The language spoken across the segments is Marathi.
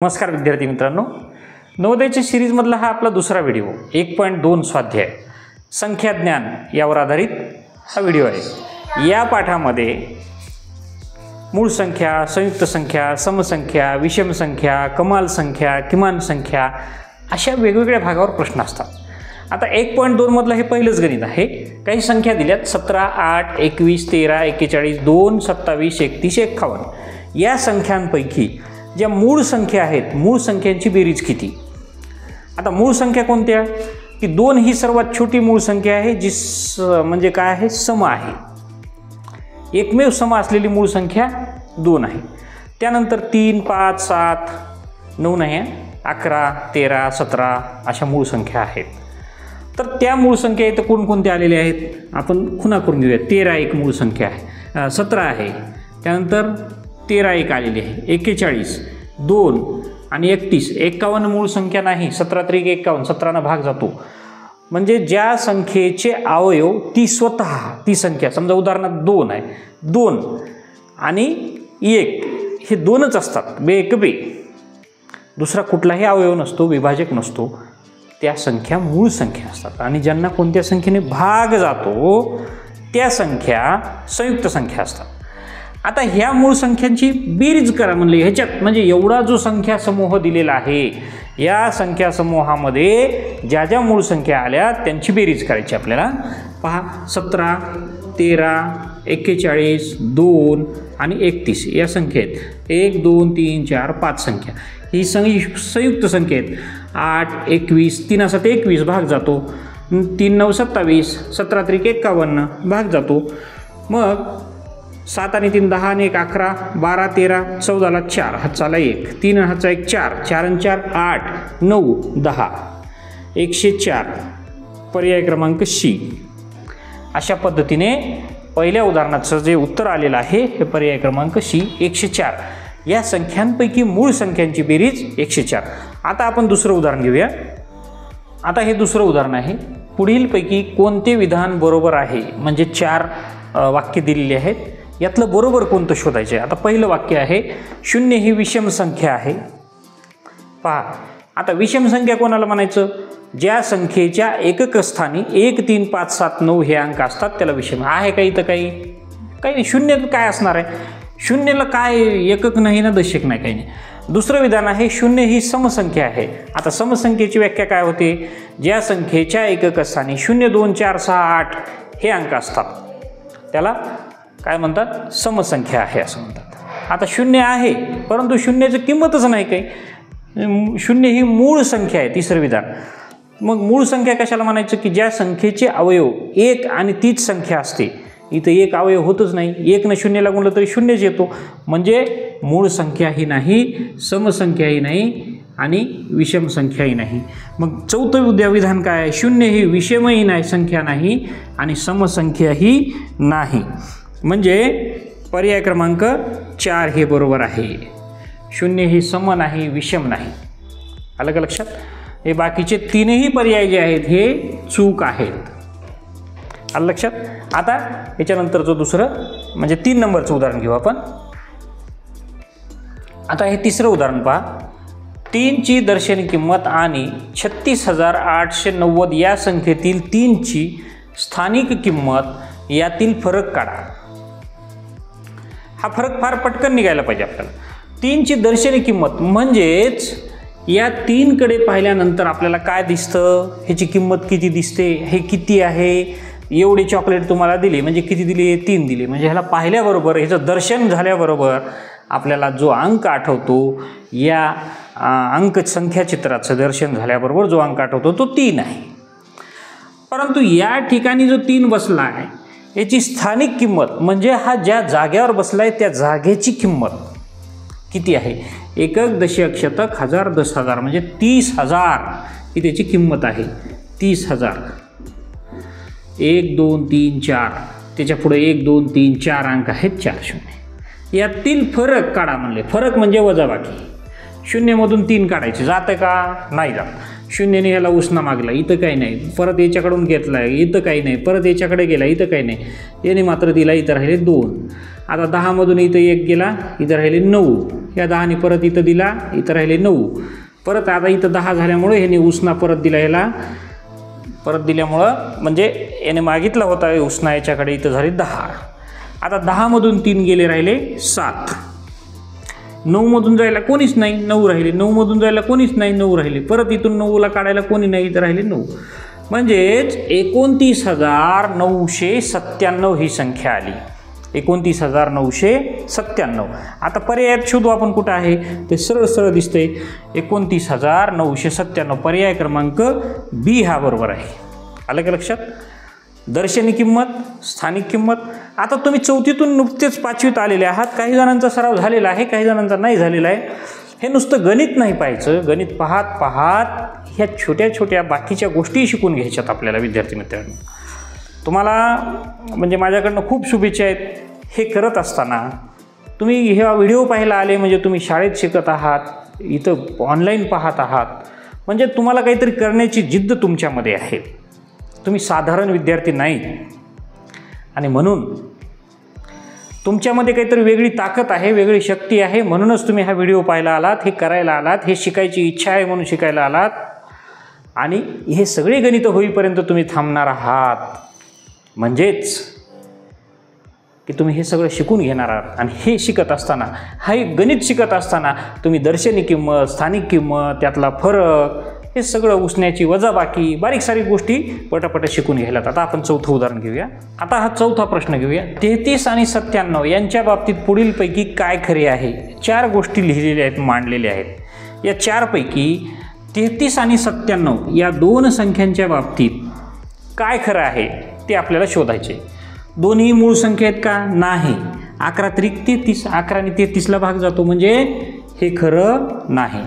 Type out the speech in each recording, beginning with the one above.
नमस्कार विद्यार्थी मित्रांनो, नवोदयच्या सिरीजमधला हा आपला दुसरा व्हिडिओ 1.2 स्वाध्याय संख्या ज्ञान यावर आधारित हा व्हिडिओ आहे। या पाठामध्ये मूळ संख्या, संयुक्त संख्या, समसंख्या, विषम संख्या, कमाल संख्या, किमान संख्या अशा वेगवेगळ्या भागावर प्रश्न असतात। आता 1.2 मधला हे पहिलंच गणित आहे। काही संख्या दिल्यात 17, 8, 21, 13, 41, 2, 27, 31, 51 या संख्यांपैकी ज्या मूळ संख्या आहेत, मूळ संख्यांची बेरीज किती। आता मूळ संख्या कोणत्या की 2 ही सर्वात छोटी मूळ संख्या आहे, जी म्हणजे काय आहे, सम आहे। एकमेव सम असलेली मूळ संख्या 2 आहे। त्यानंतर 3, 5, 7, 9 नाही, 11, 13, 17 अशा मूळ संख्या आहेत। तर त्या मूळ संख्या इथं कोणकोणत्या आलेल्या आहेत आपण खुणा करून घेऊया। 13 एक मूळ संख्या आहे, 17 आहे, त्यानंतर 13 एक आलेली आहे, 41, 2 आणि 31, 51 मूळ संख्या नाही। 17 त्रिक 51, 17 ना भाग जातो, म्हणजे ज्या संख्येचे अवयव ती स्वतः ती संख्या, समजा उदाहरणार्थ 2 आहे, 2 आणि 1 हे 2च असतात, बे एक बे, दुसरा कुठलाही अवयव नसतो, विभाजक नसतो, त्या संख्या मूळ संख्या असतात। आणि ज्यांना कोणत्या संख्येने भाग जातो त्या संख्या संयुक्त संख्या असतात। आता ह्या मूळ संख्यांची बेरीज करा म्हणले ह्याच्यात, म्हणजे एवढा जो संख्या समूह दिलेला आहे, या संख्या समूहामध्ये ज्या ज्या मूळ संख्या आल्या त्यांची बेरीज करायची आपल्याला। पहा, 17, 13, 41, 2 आणि 31 या संख्या आहेत। 1, 2, 3, 4, 5 संख्या ही संयुक्त संख्या आहेत। 8, 21, 3 7 21 भाग जातो, 3 9 27, 17 त्रिक 51 भाग जातो, मग 7 आणि 3 10 आणि 1 11, 12 13, 14ला 4 हातचाला 1, 3 हातचा 1 4, 4 आणि 4 8, 9 10, 104 पर्याय क्रमांक C। अशा पद्धतीने पहिल्या उदाहरणाचं जे उत्तर आलेलं आहे हे पर्याय क्रमांक C 104 या संख्यांपैकी मूळ संख्यांची बेरीज 104। आता आपण दुसरं उदाहरण घेऊया। आता हे दुसरं उदाहरण आहे, पुढीलपैकी कोणते विधान बरोबर आहे, म्हणजे 4 वाक्य दिलेली आहेत, यातलं बरोबर कोणतं शोधायचं आहे। आता पहिलं वाक्य आहे 0 ही विषम संख्या आहे। पहा, आता विषम संख्या कोणाला म्हणायचं, ज्या संख्येच्या एकक स्थानी 1 3 5 7 9 हे अंक असतात त्याला विषम आहे। का इथं काही नाही, 0 काय असणार आहे, 0ला काय एकक नाही ना, दशक नाही, काही नाही। दुसरं विधान आहे 0 ही समसंख्या आहे। आता समसंख्येची व्याख्या काय होते, ज्या संख्येच्या एकक स्थानी 0 2 4 6 8 हे अंक असतात त्याला काय म्हणतात, समसंख्या आहे असं म्हणतात। आता 0 आहे परंतु 0ची किंमतच नाही काही, 0 ही मूळ संख्या आहे। तिसरं विधान, मग मूळ संख्या कशाला म्हणायचं की ज्या संख्येचे अवयव 1 आणि तीच संख्या असते। इथं 1 अवयव होतच नाही, 1 न 0ला गुणलं तरी 0च येतो, म्हणजे मूळ संख्याही नाही, समसंख्याही नाही आणि विषम संख्याही नाही। मग चौथं विधान काय आहे, 0 ही विषमही नाही संख्या नाही आणि समसंख्याही नाही, म्हणजे पर्याय क्रमांक 4 हे बरोबर आहे। 0 ही सम नाही, विषम नाही। आलं का लक्षात? हे बाकीचे तीनही पर्याय जे आहेत हे चूक आहेत। आलं लक्षात? आता याच्यानंतरचं दुसरं म्हणजे 3 नंबरचं उदाहरण घेऊ आपण। आता हे तिसरं उदाहरण पहा, 3 ची दर्शनी किंमत आणि 36,890 या संख्येतील 3 ची स्थानिक किंमत यातील फरक काढा। हा फरक फार पटकन निघायला पाहिजे आपल्याला। 3 ची दर्शनी किंमत म्हणजेच या 3 कडे पाहिल्यानंतर आपल्याला काय दिसतं, ह्याची किंमत किती दिसते, हे किती आहे, एवढे चॉकलेट तुम्हाला दिले म्हणजे किती दिले, 3 दिले, म्हणजे ह्याला पाहिल्याबरोबर ह्याचं दर्शन झाल्याबरोबर आपल्याला जो अंक आठवतो, या अंक संख्याचित्राचं दर्शन झाल्याबरोबर जो अंक आठवतो तो 3 आहे। परंतु या ठिकाणी जो 3 बसला आहे याची स्थानिक किंमत म्हणजे हा ज्या जागेवर बसलाय त्या जागेची किंमत किती आहे, एकक दशक शतक हजार 10,000 म्हणजे 30,000 ही त्याची किंमत आहे। 30,000, 1 2 3 4 त्याच्या पुढे 1 2 3 4 अंक आहेत, 4 0 यातील फरक काढा म्हणले। फरक म्हणजे वजाबाकी, 0 मधून 3 काढायचे, जातं का नाही जात। 0 ने याला उसना मागला, इथं काही नाही, परत याच्याकडून घेतला, इथं काही नाही, परत याच्याकडे गेला, इथं काही नाही, याने मात्र दिला, इथं राहिले 2। आता 10 मधून इथं 1 गेला, इथं राहिले 9, या 10ने परत इथं दिला, इथं राहिले 9, परत आता इथं 10 झाल्यामुळे ह्याने उसना परत दिला, याला परत दिल्यामुळं म्हणजे याने मागितला होता उसना याच्याकडे, इथं झाले 10. आता 10 मधून 3 गेले, राहिले 7. 9 मधून जायला कोणीच नाही, 9 राहिले. 9 मधून जायला कोणीच नाही, 9 राहिले. परत इथून 9ला काढायला कोणी नाही, तर राहिले 9. म्हणजेच 29,997 ही संख्या आली. 29,997. आता पर्यायात शोधू आपण कुठं आहे ते सरळ सरळ दिसतंय. 29,997 पर्याय क्रमांक बी हा बरोबर आहे. आलं का लक्षात? दर्शनी किंमत, स्थानिक किंमत. आता तुम्ही चौथीतून नुकतेच 5वीत आलेले आहात. काही जणांचा सराव झालेला आहे, काही जणांचा नाही झालेला आहे. हे नुसतं गणित नाही पाहायचं, गणित पाहत पाहत ह्या छोट्या छोट्या बाकीच्या गोष्टी शिकून घ्यायच्यात आपल्याला. विद्यार्थी मित्रांनो, तुम्हाला म्हणजे माझ्याकडनं खूप शुभेच्छा आहेत. हे करत असताना तुम्ही हे व्हिडिओ पाहायला आले म्हणजे तुम्ही शाळेत शिकत आहात, इथं ऑनलाईन पाहत आहात, म्हणजे तुम्हाला काहीतरी करण्याची जिद्द तुमच्यामध्ये आहे. तुम्ही साधारण विद्यार्थी नाही आणि म्हणून तुमच्यामध्ये काहीतरी वेगळी ताकद आहे, वेगळी शक्ती आहे. म्हणूनच तुम्ही हा व्हिडिओ पाहायला आलात, हे करायला आलात, हे शिकायची इच्छा आहे म्हणून शिकायला आलात. आणि हे सगळे गणित होईपर्यंत तुम्ही थांबणार आहात. म्हणजेच की तुम्ही हे सगळं शिकून घेणार आहात. आणि हे शिकत असताना, हा एक गणित शिकत असताना तुम्ही दर्शनी किंमत, स्थानिक किंमत, त्यातला फरक, हे सगळं उसण्याची वजाबाकी, बारीक सारीक गोष्टी पटापट शिकून घ्यायलात. आता आपण चौथं उदाहरण घेऊया. आता हा चौथा प्रश्न घेऊया. 33 आणि 97 यांच्या बाबतीत पुढीलपैकी काय खरे आहे? 4 गोष्टी लिहिलेल्या आहेत, मांडलेल्या आहेत. या 4 पैकी 33 आणि 97 या 2 संख्यांच्या बाबतीत काय खरं आहे ते आपल्याला शोधायचे. दोन्ही मूळ संख्या आहेत का? नाही. 11 त्रिक 33, 11 आणि 33ला भाग जातो, म्हणजे हे खरं नाही.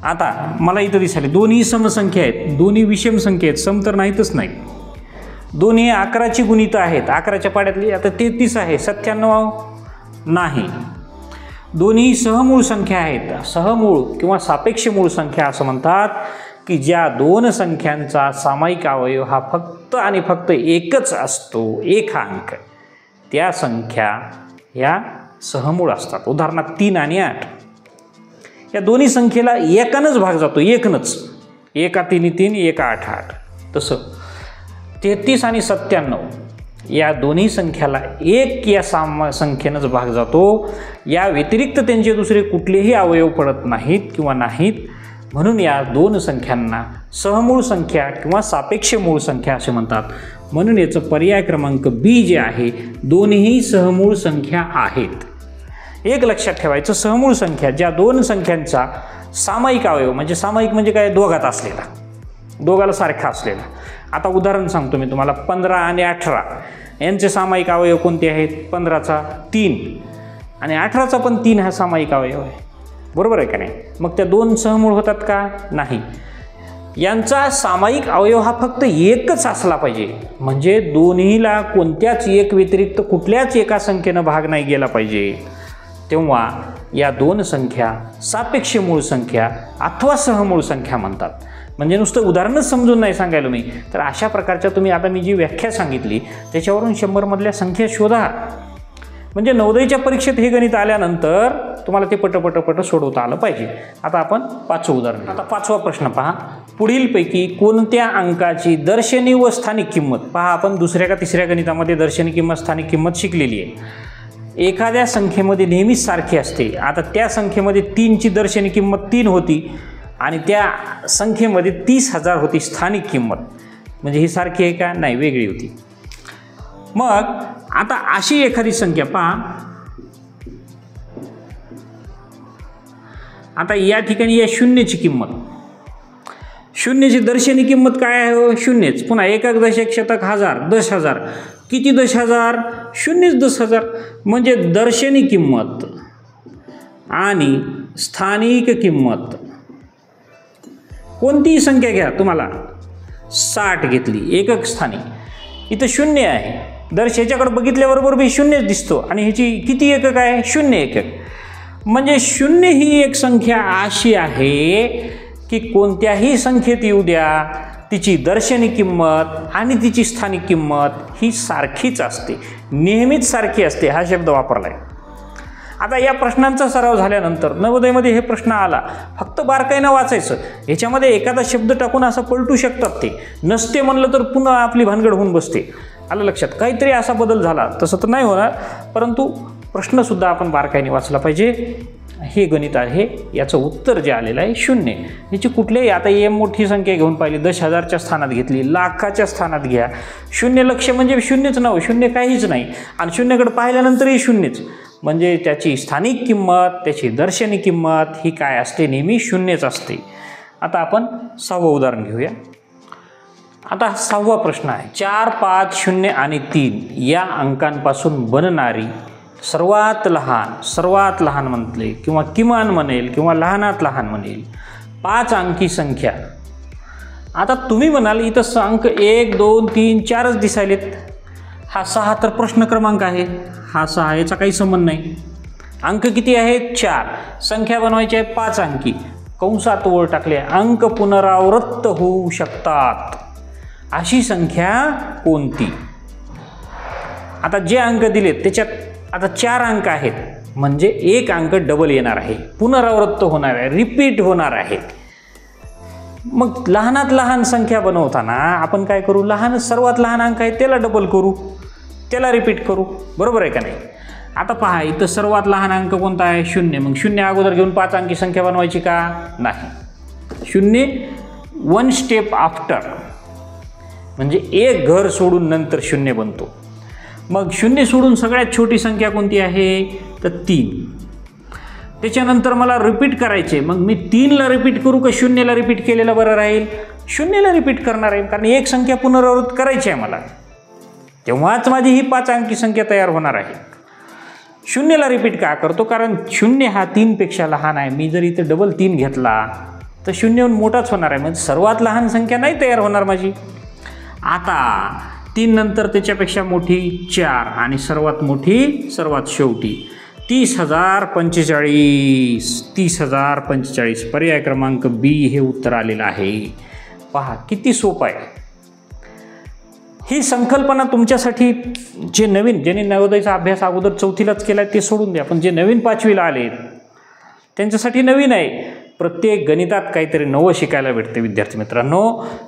आता मला इथं दिसाले दोन्ही समसंख्या आहेत, दोन्ही विषम संख्या आहेत, सम तर नाहीतच नाही. दोन्ही 11ची गुणित आहेत, 11च्या पाड्यातली. आता 33 आहे, 97 नाही. दोन्ही सहमूळ संख्या आहेत. सहमूळ किंवा सापेक्ष मूळ संख्या असं म्हणतात की ज्या 2 संख्यांचा सामायिक अवयव हा फक्त आणि फक्त एकच असतो, एक हा अंक, त्या संख्या ह्या सहमूळ असतात. उदाहरणार्थ 3 आणि 8 या दोन्ही संख्येला एकानंच भाग जातो, एकनंच. 1 3 3, 1 8 8. तसं 33 आणि 97 या दोन्ही संख्याला 1 या संख्येनंच भाग जातो. या व्यतिरिक्त त्यांचे दुसरे कुठलेही अवयव पडत नाहीत किंवा नाहीत. म्हणून या 2 संख्यांना सहमूळ संख्या किंवा सापेक्ष मूळ संख्या असे म्हणतात. म्हणून याचं पर्याय क्रमांक बी जे आहे, दोन्ही सहमूळ संख्या आहेत. एक लक्षात ठेवायचं, सहमूळ संख्या ज्या 2 संख्यांचा सामायिक अवयव, म्हणजे सामायिक म्हणजे काय, दोघात असलेला, दोघाला सारखा असलेला. आता उदाहरण सांगतो मी तुम्हाला. 15 आणि 18 यांचे सामायिक अवयव कोणते आहेत? 15चा 3 आणि 18चा पण 3 हा सामायिक अवयव आहे. बरोबर आहे का नाही? मग त्या 2 सहमूळ होतात का? नाही. यांचा सामायिक अवयव हा फक्त एकच असला पाहिजे, म्हणजे दोन्हीला कोणत्याच एक व्यतिरिक्त कुठल्याच एका संख्येनं भाग नाही गेला पाहिजे. तेव्हा या 2 संख्या सापेक्ष मूळ संख्या अथवा सहमूळ संख्या म्हणतात. म्हणजे नुसतं उदाहरणच समजून नाही सांगायला मी, तर अशा प्रकारच्या तुम्ही आता मी जी व्याख्या सांगितली त्याच्यावरून 100 मधल्या संख्या शोधा. म्हणजे नवोदयच्या परीक्षेत हे गणित आल्यानंतर तुम्हाला ते पटपट सोडवता आलं पाहिजे. आता आपण 5वं उदाहरण. आता 5वा प्रश्न पहा. पुढीलपैकी कोणत्या अंकाची दर्शनी व स्थानिक किंमत? पहा, आपण दुसऱ्या का तिसऱ्या गणितामध्ये दर्शनी किंमत, स्थानिक किंमत शिकलेली आहे. एखाद्या संख्येमध्ये नेहमीच सारखी असते. आता त्या संख्येमध्ये 3ची दर्शनी किंमत 3 होती आणि त्या संख्येमध्ये 30,000 होती स्थानिक किंमत. म्हणजे ही सारखी आहे का? नाही, वेगळी होती. मग आता अशी एखादी संख्या पहा. आता या ठिकाणी या शून्यची किंमत, शून्याची दर्शनी किंमत काय आहे? शून्यच. पुन्हा एकक, दशक, शतक, हजार, 10,000. किती 10,000? शून्यच 10,000. म्हणजे दर्शनी किंमत आणि स्थानिक किंमत कोणतीही संख्या घ्या, तुम्हाला 60 घेतली एकक स्थानिक. इथं शून्य आहे, ह्याच्याकडे बघितल्याबरोबर बी शून्यच दिसतो. आणि ह्याची किती एकक आहे? 0 एकक. म्हणजे 0 ही एक संख्या अशी आहे की कोणत्याही संख्येत येऊ द्या, तिची दर्शनी किंमत आणि तिची स्थानिक किंमत ही सारखीच असते, नेहमीच सारखी असते, हा शब्द वापरला आहे. आता या प्रश्नांचा सराव झाल्यानंतर नवोदयमध्ये हे प्रश्न आला, फक्त बारकाईनं वाचायचं. याच्यामध्ये एखादा शब्द टाकून असं पलटू शकतात, ते नसते म्हणलं तर पुन्हा आपली भानगड होऊन बसते. आलं लक्षात? काहीतरी असा बदल झाला, तसं तर नाही होणार, परंतु प्रश्नसुद्धा आपण बारकाईने वाचला पाहिजे. हे गणित आहे, याचं उत्तर जे आलेलं आहे 0. याची कुठल्याही, आता एम मोठी संख्या घेऊन पाहिली, 10,000च्या स्थानात घेतली, लाखाच्या स्थानात घ्या, 0 लक्ष म्हणजे 0च नाव, 0 काहीच नाही, आणि 0कडे पाहिल्यानंतरही 0च, म्हणजे त्याची स्थानिक किंमत, त्याची दर्शनी किंमत ही काय असते, नेहमी 0च असते. आता आपण 6वं उदाहरण घेऊया. आता 6वा प्रश्न आहे, 4, 5, 0 आणि 3 या अंकांपासून बनणारी सर्वात लहान म्हणले किंवा किमान म्हणेल किंवा लहानात लहान म्हणेल 5 अंकी संख्या. आता तुम्ही म्हणाल इथं अंक 1, 2, 3, 4च दिसायलेत, हा 6 तर प्रश्न क्रमांक आहे, हा 6, याचा काही संबंध नाही. अंक किती आहेत? 4. संख्या बनवायची आहे 5 अंकी, कंसात ओळ टाकले, अंक पुनरावृत्त होऊ शकतात अशी संख्या कोणती? आता जे अंक दिलेत त्याच्यात आता 4 अंक आहेत, म्हणजे 1 अंक डबल येणार आहे, पुनरावृत्त होणार आहे, रिपीट होणार आहे. मग लहानात लहान संख्या बनवताना आपण काय करू, सर्वात लहान अंक आहे त्याला डबल करू, त्याला रिपीट करू, बरोबर आहे का नाही? आता पहा, इथं सर्वात लहान अंक कोणता आहे? 0. मग 0 अगोदर घेऊन 5 अंकी संख्या बनवायची का? नाही. 0 1 स्टेप आफ्टर, म्हणजे 1 घर सोडून नंतर 0 बनतो. मग 0 सोडून सगळ्यात छोटी संख्या कोणती आहे? तर 3. त्याच्यानंतर मला रिपीट करायचे, मग मी 3ला रिपीट करू का 0ला रिपीट केलेलं बरं राहील? 0ला रिपीट करणार आहे, कारण 1 संख्या पुनरावृत्त करायची आहे मला, तेव्हाच माझी ही 5 अंकी संख्या तयार होणार आहे. 0ला रिपीट का करतो? कारण 0 हा 3पेक्षा लहान आहे. मी जर इथे डबल 3 घेतला तर 0 मोठाच होणार आहे, म्हणजे सर्वात लहान संख्या नाही तयार होणार माझी. आता 3 नंतर त्याच्यापेक्षा मोठी 4 आणि सर्वात मोठी सर्वात शेवटी 30,045. 30,045 पर्याय क्रमांक बी हे उत्तर आलेलं आहे. पहा किती सोपं आहे. ही संकल्पना तुमच्यासाठी जे नवीन, ज्यांनी नवोदयचा अभ्यास अगोदर 4थीलाच केला ते सोडून द्या, पण जे नवीन 5वीला आले त्यांच्यासाठी नवीन आहे. प्रत्येक गणितात काहीतरी नवं शिकायला भेटते विद्यार्थी मित्रांनो.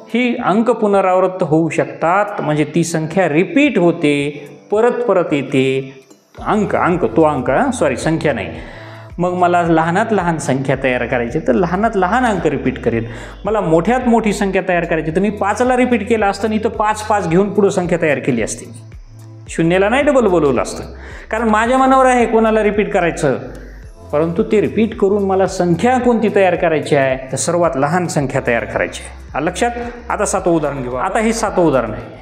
ही अंक पुनरावृत्त होऊ शकतात, म्हणजे ती संख्या रिपीट होते, परत परत येते. संख्या नाही. मग मला लहानात लहान संख्या तयार करायची तर लहानात लहान अंक रिपीट करेल. मला मोठ्यात मोठी संख्या तयार करायची तर मी 5ला रिपीट केलं असतं, नाही तर 5 घेऊन पुढं संख्या तयार केली असती. 0ला नाही डबल बोलवलं असतं, कारण माझ्या मनावर आहे कोणाला रिपीट करायचं. परंतु ते रिपीट करून मला संख्या कोणती तयार करायची आहे? तर सर्वात लहान संख्या तयार करायची आहे. लक्षात? आता 7वं उदाहरण घेऊ. आता हे 7वं उदाहरण आहे.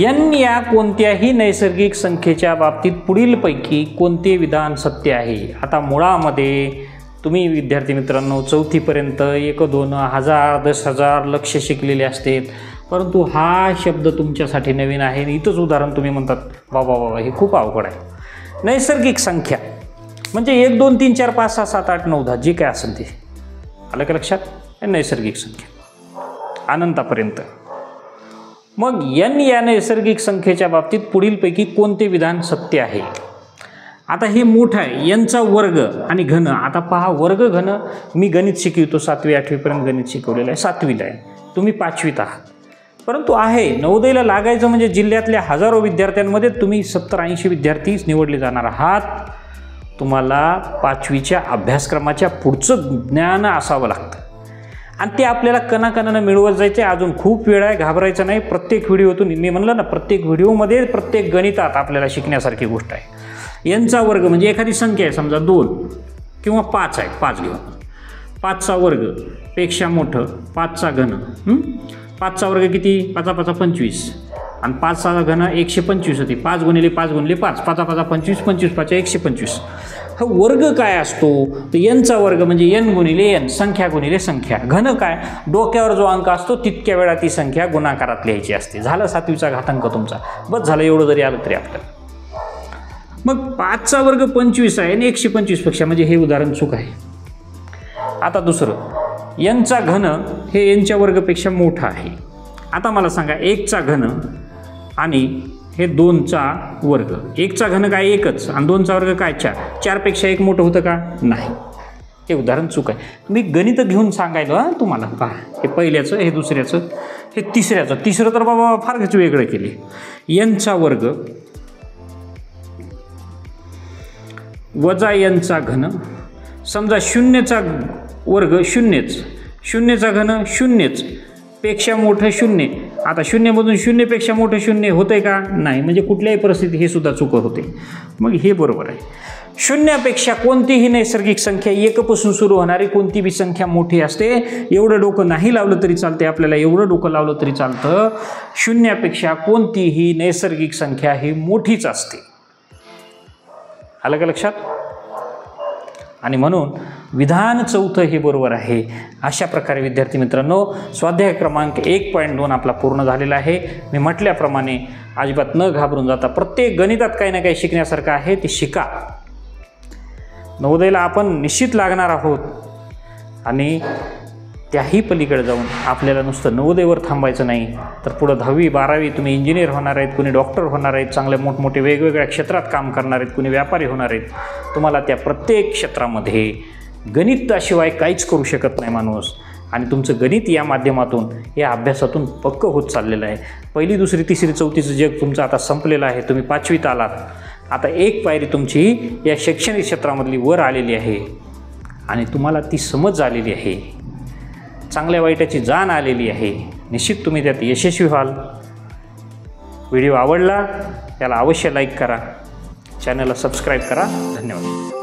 n या कोणत्याही नैसर्गिक संख्येच्या बाबतीत पुढीलपैकी कोणते विधान सत्य आहे? आता मुळामध्ये तुम्ही विद्यार्थी मित्रांनो 4थीपर्यंत 1, 2, 1000, 10,000 लक्ष शिकलेले असतात, परंतु हा शब्द तुमच्यासाठी नवीन आहे. इथंच उदाहरण तुम्ही म्हणतात बाबा हे खूप अवघड आहे. नैसर्गिक संख्या म्हणजे 1, 2, 3, 4, 5, 6, 7, 8, 9, 10 जे काय असेल ते. आलं का लक्षात? नैसर्गिक संख्या अनंतापर्यंत. मग n या नैसर्गिक संख्येच्या बाबतीत पुढीलपैकी कोणते विधान सत्य आहे? आता हे मोठं आहे, nचा वर्ग आणि घन. आता पहा, वर्ग घन मी गणित शिकवतो, 7वी 8वीपर्यंत गणित शिकवलेलं आहे, 7वीला आहे, तुम्ही 5वीत आहात. परंतु आहे नवोदयला लागायचं म्हणजे जिल्ह्यातल्या हजारो विद्यार्थ्यांमध्ये तुम्ही 70-80 विद्यार्थीच निवडले जाणार आहात. तुम्हाला 5वीच्या अभ्यासक्रमाच्या पुढचं ज्ञान असावं लागतं, आणि ते आपल्याला कणाकणानं मिळवत जायचं आहे. अजून खूप वेळ आहे, घाबरायचं नाही. प्रत्येक व्हिडिओतून मी म्हणलं ना, प्रत्येक व्हिडिओमध्ये प्रत्येक गणितात आपल्याला शिकण्यासारखी गोष्ट आहे. nचा वर्ग म्हणजे एखादी संख्या आहे, समजा 2 किंवा 5 आहे, 5 घेऊ. 5चा वर्ग पेक्षा मोठं 5चा घन. 5चा वर्ग किती? 5 5 25 आणि 5चा घन 125 होती. 5 गुणिले 5 गुणिले 5, 5 5 25, 25 5 125. हा वर्ग काय असतो? तर nचा वर्ग म्हणजे n गुणिले n, संख्या गुणिले संख्या. घन काय? डोक्यावर जो अंक असतो तितक्या वेळा ती संख्या गुणाकारात लिहायची असते. झालं 7वीचा घातांक तुमचा. बस झालं, एवढं जरी आलं तरी आपल्याला. मग 5चा वर्ग 25 आहे आणि 125 पेक्षा, म्हणजे हे उदाहरण चूक आहे. आता दुसरं, nचा घन हे nच्या वर्गपेक्षा मोठा आहे. आता मला सांगा 1चा घन आणि हे 2चा वर्ग. 1चा घन काय एकच आणि 2चा वर्ग काय 4. 4पेक्षा 1 मोठं होतं का? नाही. हे उदाहरण चूक आहे. मी गणित घेऊन सांगायलो हां तुम्हाला. पहा, हे पहिल्याचं, हे दुसऱ्याचं, हे तिसऱ्याचं. तिसरं तर बाबा फारच वेगळं केले. nचा वर्ग वजा nचा घन. समजा 0चा वर्ग 0च, 0चा घन 0च पेक्षा मोठं 0. आता 0मधून 0पेक्षा मोठं 0 होतंय का? नाही. म्हणजे कुठल्याही परिस्थितीत हे सुद्धा चूक होते. मग हे बरोबर आहे. 0पेक्षा कोणतीही नैसर्गिक संख्या 1 पासून सुरू होणारी कोणती बी संख्या मोठी असते. एवढं डोकं नाही लावलं तरी चालते, आपल्याला एवढं डोकं लावलं तरी चालतं. 0पेक्षा कोणतीही नैसर्गिक संख्या ही मोठीच असते. आलं का लक्षात? आणि म्हणून विधान 4 हे बरोबर आहे. अशा प्रकारे विद्यार्थी मित्रांनो, स्वाध्याय क्रमांक 1.2 आपला पूर्ण झालेला आहे. मी म्हटल्याप्रमाणे अजिबात न घाबरून जाता प्रत्येक गणितात काही ना काही शिकण्यासारखं आहे, ते शिका. नवोदयला आपण निश्चित लागणार आहोत आणि त्याही पलीकडे जाऊन आपल्याला नुसतं नवोदयवर थांबायचं नाही, तर पुढं 10वी 12वी तुम्ही इंजिनियर होणार आहेत, कुणी डॉक्टर होणार आहेत, चांगले मोठमोठे वेगवेगळ्या क्षेत्रात काम करणार आहेत, कुणी व्यापारी होणार आहेत. तुम्हाला त्या प्रत्येक क्षेत्रामध्ये गणिताशिवाय काहीच करू शकत नाही माणूस. आणि तुमचं गणित या माध्यमातून, या अभ्यासातून पक्कं होत चाललेलं आहे. 1ली 2री 3री 4थीचं जग तुमचं आता संपलेलं आहे. तुम्ही 5वीत आलात. आता एक पायरी तुमची या शैक्षणिक क्षेत्रामधली वर आलेली आहे आणि तुम्हाला ती समज आलेली आहे, चांगल्या वाईटाची जाण आलेली आहे. निश्चित तुम्ही त्यात यशस्वी व्हाल. व्हिडिओ आवडला त्याला अवश्य लाईक करा, चॅनलला सबस्क्राईब करा. धन्यवाद.